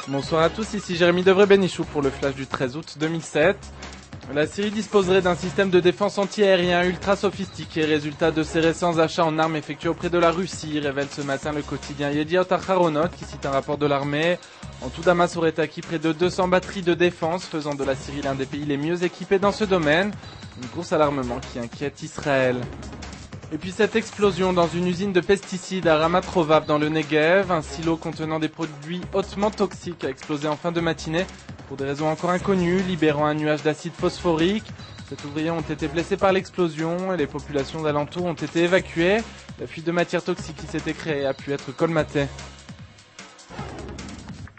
Bonsoir à tous, ici Jérémy Devré-Bénichou pour le flash du 13 août 2007. La Syrie disposerait d'un système de défense anti-aérien ultra sophistiqué, résultat de ses récents achats en armes effectués auprès de la Russie, révèle ce matin le quotidien Yediot Aharonot qui cite un rapport de l'armée. En tout, Damas aurait acquis près de 200 batteries de défense, faisant de la Syrie l'un des pays les mieux équipés dans ce domaine. Une course à l'armement qui inquiète Israël. Et puis cette explosion dans une usine de pesticides à Ramat Rovav dans le Negev, un silo contenant des produits hautement toxiques a explosé en fin de matinée pour des raisons encore inconnues, libérant un nuage d'acide phosphorique. Ces ouvriers ont été blessés par l'explosion et les populations d'alentour ont été évacuées. La fuite de matière toxique qui s'était créée a pu être colmatée.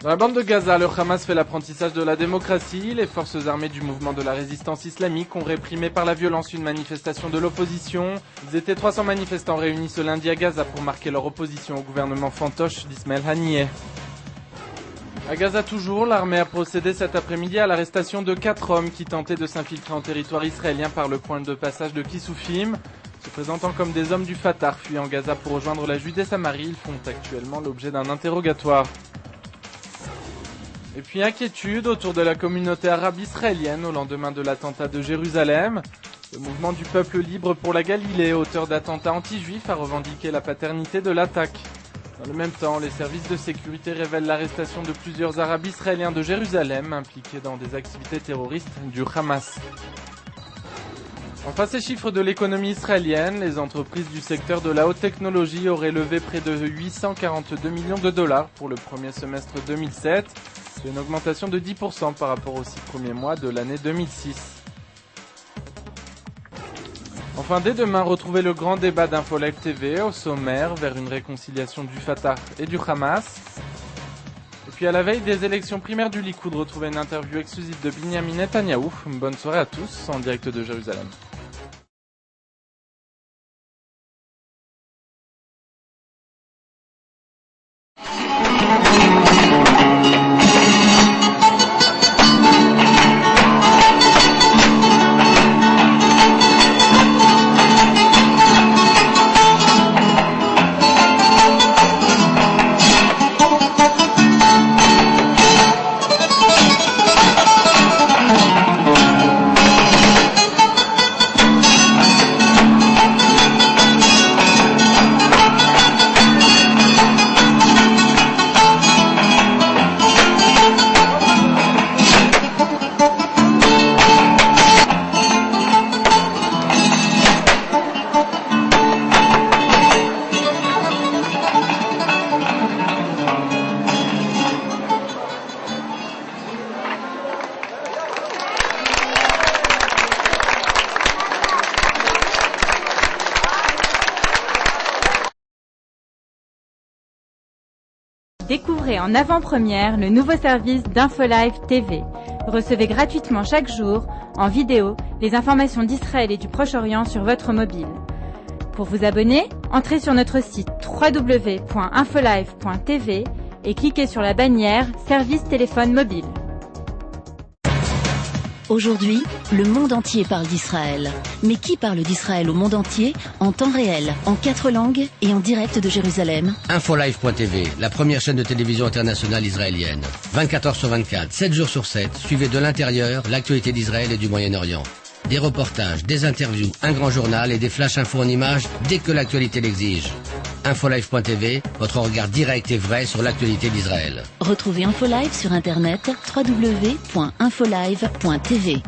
Dans la bande de Gaza, le Hamas fait l'apprentissage de la démocratie. Les forces armées du mouvement de la résistance islamique ont réprimé par la violence une manifestation de l'opposition. Ils étaient 300 manifestants réunis ce lundi à Gaza pour marquer leur opposition au gouvernement fantoche d'Ismaël Haniyeh. À Gaza toujours, l'armée a procédé cet après-midi à l'arrestation de 4 hommes qui tentaient de s'infiltrer en territoire israélien par le point de passage de Kissoufim. Se présentant comme des hommes du Fatah fuyant Gaza pour rejoindre la Judée-Samarie, ils font actuellement l'objet d'un interrogatoire. Et puis inquiétude autour de la communauté arabe israélienne au lendemain de l'attentat de Jérusalem. Le mouvement du peuple libre pour la Galilée, auteur d'attentats anti-juifs, a revendiqué la paternité de l'attaque. Dans le même temps, les services de sécurité révèlent l'arrestation de plusieurs arabes israéliens de Jérusalem impliqués dans des activités terroristes du Hamas. Enfin, ces chiffres de l'économie israélienne, les entreprises du secteur de la haute technologie auraient levé près de 842 millions de dollars pour le premier semestre 2007. C'est une augmentation de 10% par rapport aux 6 premiers mois de l'année 2006. Enfin, dès demain, retrouvez le grand débat d'Infolive TV au sommaire vers une réconciliation du Fatah et du Hamas. Et puis à la veille des élections primaires du Likoud, retrouvez une interview exclusive de Binyamin Netanyahou. Bonne soirée à tous en direct de Jérusalem. Découvrez en avant-première le nouveau service d'Infolive TV. Recevez gratuitement chaque jour, en vidéo, les informations d'Israël et du Proche-Orient sur votre mobile. Pour vous abonner, entrez sur notre site www.infolive.tv et cliquez sur la bannière Service téléphone mobile. Aujourd'hui, le monde entier parle d'Israël. Mais qui parle d'Israël au monde entier, en temps réel, en 4 langues et en direct de Jérusalem? Infolive.tv, la première chaîne de télévision internationale israélienne. 24 heures sur 24, 7 jours sur 7, suivez de l'intérieur l'actualité d'Israël et du Moyen-Orient. Des reportages, des interviews, un grand journal et des flash infos en images dès que l'actualité l'exige. Infolive.tv, votre regard direct et vrai sur l'actualité d'Israël. Retrouvez Infolive sur internet www.infolive.tv.